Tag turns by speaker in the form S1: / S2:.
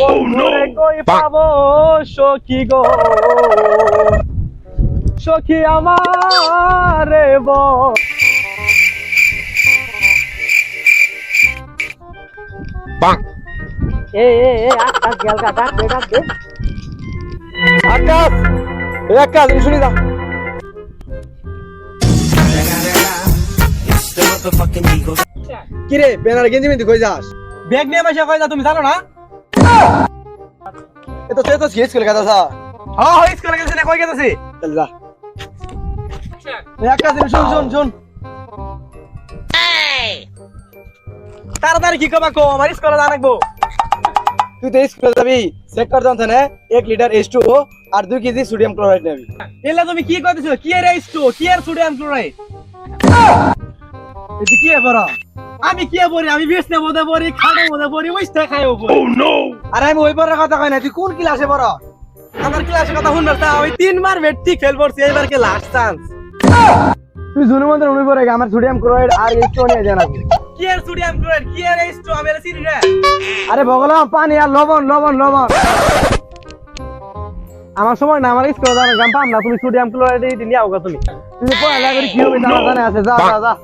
S1: বন্ধুরে কই পাবো সখী গো, সখী আমারে বল। আকাশ গেল গা, ডাক দে ডাক দে। আকাশ, আকাশ শুনি দা।
S2: কিরে বেনার গেঞ্জি মিন্দি কই যাস?
S1: ব্যাগ নিয়ে বসে কই যা, তুমি জানো না?
S2: এতো সে তো সিএস করে গাদা
S1: হ্যাঁ হ্যাঁ, স্কুলে গেছে না, কই গেছে?
S2: চল যা।
S1: আকাশ শুন শুন শুন, তাড়াতাড়ি কি কবা কো, আমার স্কুলে যা লাগবো।
S2: তুই তো স্কুলে যাবি, চেক কর জানছ না 1 লিটার H2O আর 2 কেজি সোডিয়াম ক্লোরাইড নেবি।
S1: এলা তুমি কি কইতেছো? কি এর H2, কি এর সোডিয়াম ক্লোরাইড? এটি কি বড়? আমি কি বলি? আমি বিছনা মধ্যে পড়ি, খাটের মধ্যে পড়ি, ওইটা খাইও পড়ি। ও নো!
S2: আরে আমি ওই পরের কথা কই না, তুই কোন ক্লাসে পড়?
S1: আমার ক্লাসের কথা শুনবার তা ওই 3 বার ভেটটি ফেল করছি, এবার কে লাস্ট চান্স।
S2: তুই জুনুর মধ্যে উনি পড়ে আমার সোডিয়াম ক্লোরাইড আর H2O নিয়ে জানা।
S1: কি এর সোডিয়াম ক্লোরাইড, কি এর H2, আমি এর চিনি না।
S2: আরে বগলাম পানি আর লবণ লবণ লবণ।
S1: আমার সময় না, আমার স্কুলে জানা জানতাম না, তুমি সোডিয়াম ক্লোরাইড নিয়ে আওগা তুমি।
S2: তুই পড়া লাগি কি হবে জানা আছে, যা যা যা।